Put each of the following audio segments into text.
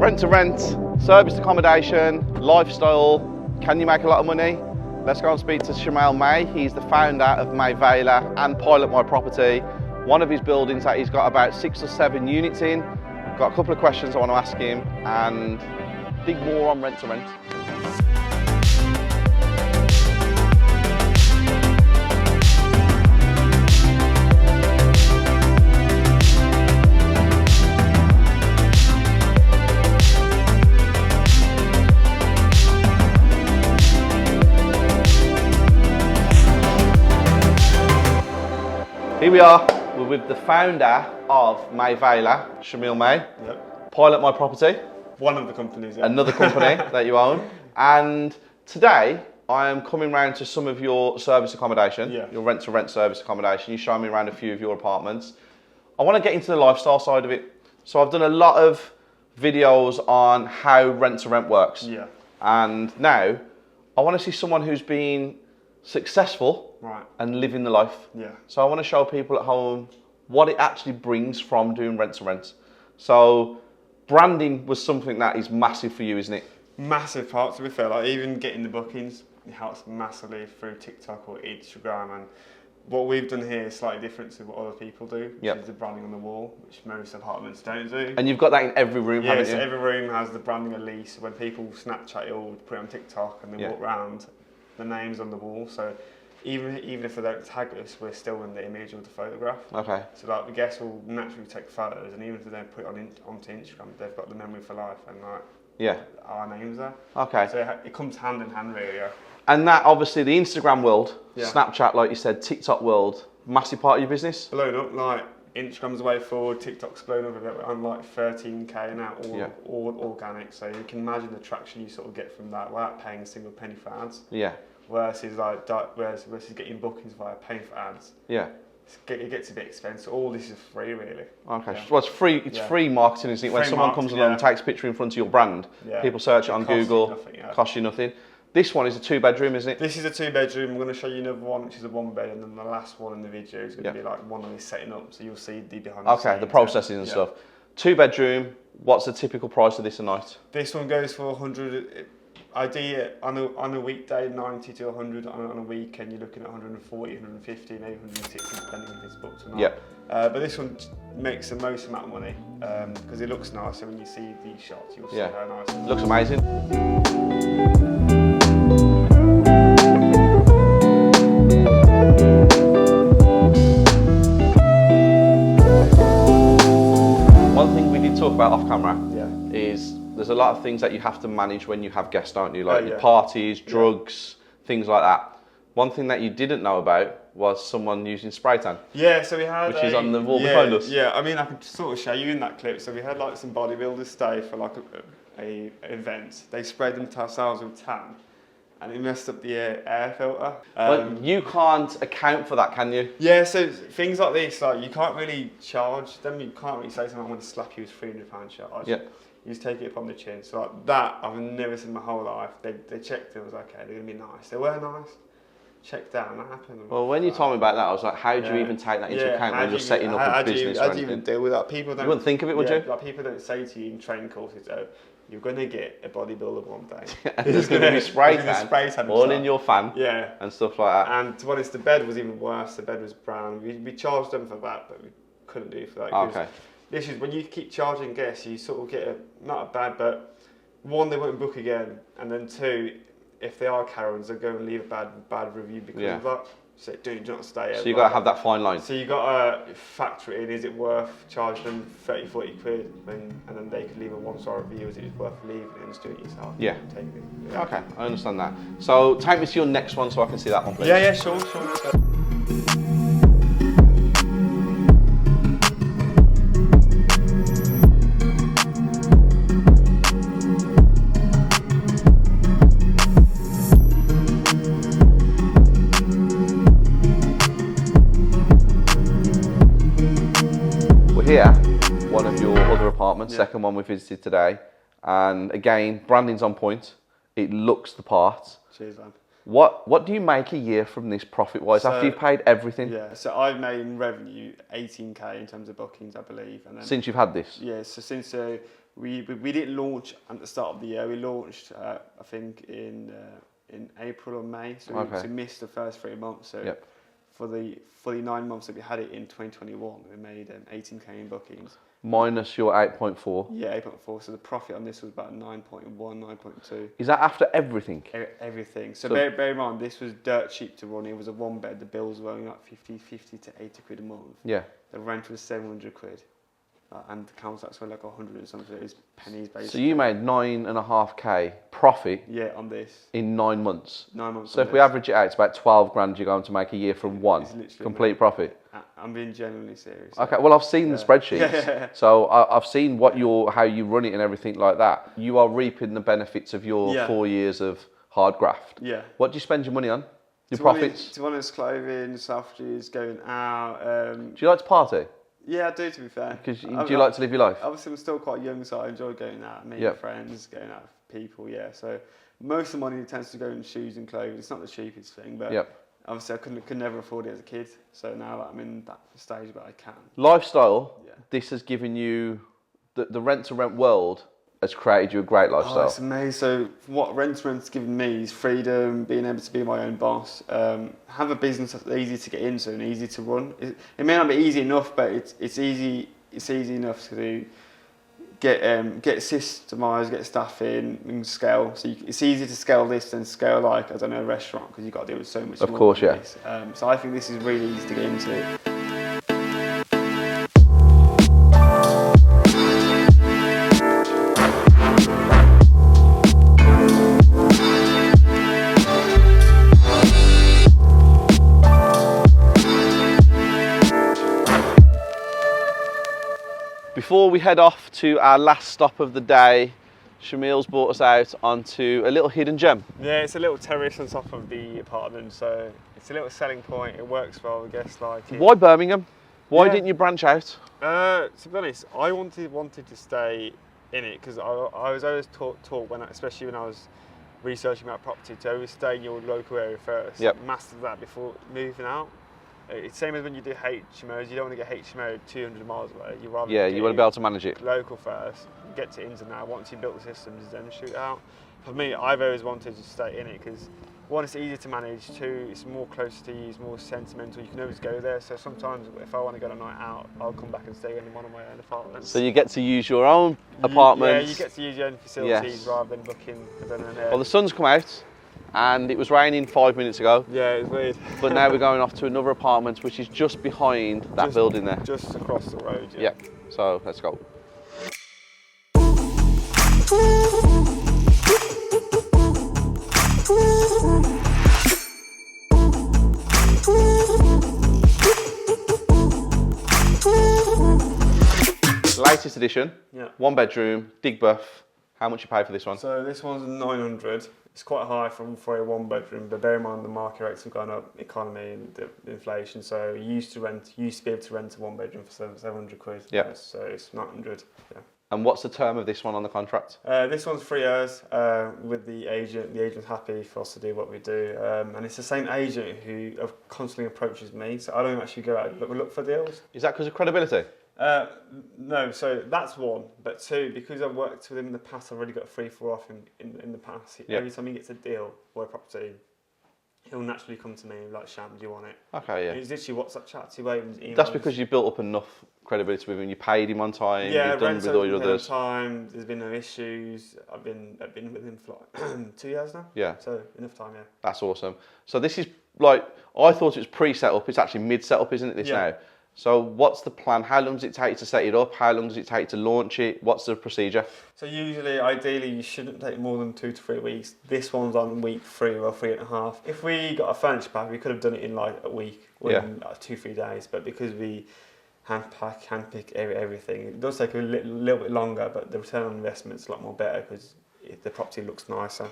Rent to rent, serviced accommodation, lifestyle. Can you make a lot of money? Let's go and speak to Shamil Mae. He's the founder of Maevela and Pilot My Property. One of his buildings that he's got about 6 or 7 units in. Got a couple of questions I want to ask him and dig more on rent to rent. Here we are, we're with the founder of Maevela, Shamil Mae. Yep. Pilot My Property. One of the companies, yeah. Another company that you own. And today, I am coming round to some of your service accommodation, your rent-to-rent service accommodation. You're showing me around a few of your apartments. I want to get into the lifestyle side of it. So I've done a lot of videos on how rent-to-rent works. Yeah. And now, I want to see someone who's been successful and living the life. Yeah. So I want to show people at home what it actually brings from doing rent to rent. So branding was something that is massive for you, isn't it? Massive part, to be fair. Like even getting the bookings, it helps massively through TikTok or Instagram. And what we've done here is slightly different to what other people do, which is the branding on the wall, which most apartments don't do. And you've got that in every room, haven't you? Yeah, so every room has the branding at least. When people Snapchat it or put it on TikTok and they walk around, the name's on the wall. So even if they don't tag us, we're still in the image of the photograph. Okay. So like the guests will naturally take photos, and even if they don't put it onto Instagram, they've got the memory for life, and like our names there. Okay. So it comes hand in hand, really. Yeah. And that obviously the Instagram world, Snapchat, like you said, TikTok world, massive part of your business. Blown up. Like Instagram's the way forward. TikTok's blown up. I'm like 13k now, all organic. So you can imagine the traction you sort of get from that without paying a single penny for ads. Yeah. Versus getting bookings via paying for ads. Yeah. It gets a bit expensive. All this is free, really. Okay. Yeah. Well, it's free. It's free marketing, isn't it? When someone comes along and takes a picture in front of your brand, people search it on Google. Costs you nothing. This one is a 2-bedroom, isn't it? This is a 2-bedroom. I'm going to show you another one, which is a 1-bed, and then the last one in the video is going to be like one of these setting up, so you'll see the behind the scenes. Okay, the processing and stuff. 2-bedroom. What's the typical price of this a night? This one goes for 100. Ideally, on a weekday, 90 to 100. On a weekend, you're looking at 140, 150, maybe 160, depending if it's booked or not. Yep. But this one makes the most amount of money because it looks nice. So when you see these shots, you'll see how nice it is. Looks amazing. One thing we did talk about off camera is there's a lot of things that you have to manage when you have guests, don't you? Like your parties, drugs, things like that. One thing that you didn't know about was someone using spray tan. Yeah, so we had which is on the wall behind us. Yeah, I mean I could sort of show you in that clip. So we had like some bodybuilders stay for like a event. They sprayed them to ourselves with tan, and it messed up the air filter. But you can't account for that, can you? Yeah, so things like this, like you can't really charge them. You can't really say to them, "I'm going to slap you with £300 charge." Yeah. You just take it up on the chin. So like that, I've never seen in my whole life. They checked it, I was like, okay, they're going to be nice. They were nice. Checked out, and that happened. Well, when you told me about that, I was like, how do you even take that into account when you're setting up a business? How do you even deal with that? People don't. You wouldn't think of it, would you? Like people don't say to you in training courses, oh, you're going to get a bodybuilder one day. And there's going to be spray tan all in your fan and stuff like that. And to be honest, the bed was even worse. The bed was brown. We charged them for that, but we couldn't do for that. Okay. This is when you keep charging guests, you sort of get not a bad, but one, they won't book again, and then two, if they are Karens, they'll go and leave a bad review because of that. So do not stay. So you got to have that fine line. So you got to factor it in. Is it worth charging them 30, 40 quid, and then they could leave a 1-star review? Is it worth leaving and just do it yourself? Yeah. Take it. Okay, I understand that. So take me to your next one so I can see that one, please. Yeah, sure. Here, one of your other apartments, second one we visited today, and again, branding's on point. It looks the part. Cheers, man. What do you make a year from this profit-wise after you've paid everything? Yeah, so I've made in revenue 18k in terms of bookings, I believe. And then, since you've had this? Yeah, so since We didn't launch at the start of the year. We launched, I think, in April or May. So we missed the first 3 months. So for the 9 months that we had it in 2021, we made 18k in bookings. Minus your 8.4. Yeah, 8.4. So the profit on this was about 9.1, 9.2. Is that after everything? Everything. So bear in mind, this was dirt cheap to run. It was a one bed. The bills were only like 50 to 80 quid a month. Yeah. The rent was 700 quid. And the council tax were like 100 and something. It was pennies basically. So you made 9.5k profit. Yeah, on this. In 9 months. 9 months. So if we average it out, it's about 12 grand you're going to make a year from one. Complete profit. I'm being genuinely serious. Okay, well I've seen the spreadsheets. So I've seen what how you run it and everything like that. You are reaping the benefits of your 4 years of hard graft. Yeah. What do you spend your money on? Your profits? To be honest, clothing, sausages, going out. Do you like to party? Yeah, I do, to be fair. Do you like to live your life? Obviously, I'm still quite young, so I enjoy going out, meeting friends, going out with people, So most of the money tends to go in shoes and clothes. It's not the cheapest thing, but obviously I could never afford it as a kid. So now that I'm in that stage where I can. Lifestyle, this has given you, the rent-to-rent world has created you a great lifestyle. Oh, it's amazing. So what rent-to-rent's given me is freedom, being able to be my own boss, have a business that's easy to get into and easy to run. It may not be easy enough, but it's easy enough to get systemised, get staff in, and scale. So it's easier to scale this than scale like, I don't know, a restaurant, because you've got to deal with so much more. Of course, yeah. This. So I think this is really easy to get into. Before we head off to our last stop of the day, Shamil's brought us out onto a little hidden gem. Yeah, it's a little terrace on top of the apartment, so it's a little selling point. It works well, I guess. Why Birmingham? Why didn't you branch out? To be honest, I wanted to stay in it because I was always taught especially when I was researching about property, to always stay in your local area first. Master that before moving out. It's the same as when you do HMOs. You don't want to get HMO 200 miles away. You rather you want to be able to manage it local first, get to ins and out. Once you built the systems, then shoot out. For me, I've always wanted to stay in it because one, it's easier to manage. Two, it's more close to you, it's more sentimental. You can always go there. So sometimes, if I want to go on a night out, I'll come back and stay in one of my own apartments. So you get to use your own apartment. Yeah, you get to use your own facilities rather than booking. Well, the sun's come out. And it was raining 5 minutes ago. Yeah, it was weird. But now we're going off to another apartment, which is just behind that building there. Just across the road, yeah. So let's go. Latest edition. Yeah. 1 bedroom, dig buff. How much you pay for this one? So this one's 900. It's quite high for a 1 bedroom, but bear in mind the market rates have gone up, economy and the inflation. So you used to be able to rent a 1 bedroom for 700 quid. Yeah. So it's 900. Yeah. And what's the term of this one on the contract? This one's 3 years with the agent. The agent's happy for us to do what we do, and it's the same agent who constantly approaches me. So I don't actually go out and look for deals. Is that because of credibility? No, so that's one. But two, because I've worked with him in the past, I've already got a 3-4 off in the past. Every time he gets a deal or a property, he'll naturally come to me and be like, Sham, do you want it? Okay, yeah. And it's literally WhatsApp chats, emails. That's because you built up enough credibility with him. You paid him on time. You've done with all your others. Time. There's been no issues. I've been with him for like 2 years now. Yeah. So enough time. Yeah. That's awesome. So this is like, I thought it was pre-set up. It's actually mid-set up, isn't it? This now. So what's the plan? How long does it take to set it up? How long does it take to launch it? What's the procedure? So usually, ideally, you shouldn't take more than 2 to 3 weeks. This one's on week 3 or 3.5. If we got a furniture pack, we could have done it in like a week or in like 2-3 days. But because we handpick everything, it does take a little bit longer, but the return on investment is a lot more better because the property looks nicer.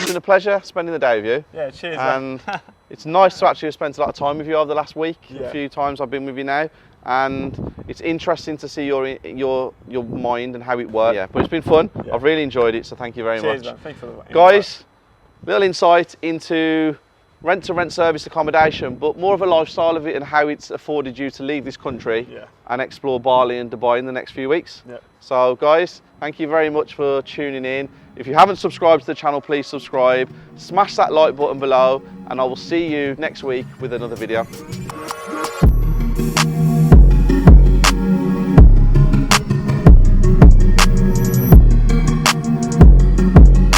It's been a pleasure spending the day with you. Yeah, cheers. And It's nice to actually have spent a lot of time with you over the last week. Yeah. A few times I've been with you now, and it's interesting to see your mind and how it works. Yeah, but it's been fun. Yeah. I've really enjoyed it, so thank you very much. Man. Thanks for the invite. Guys, little insight into rent-to-rent service accommodation, but more of a lifestyle of it and how it's afforded you to leave this country and explore Bali and Dubai in the next few weeks. Yeah. So guys, thank you very much for tuning in. If you haven't subscribed to the channel, please subscribe, smash that like button below, and I will see you next week with another video.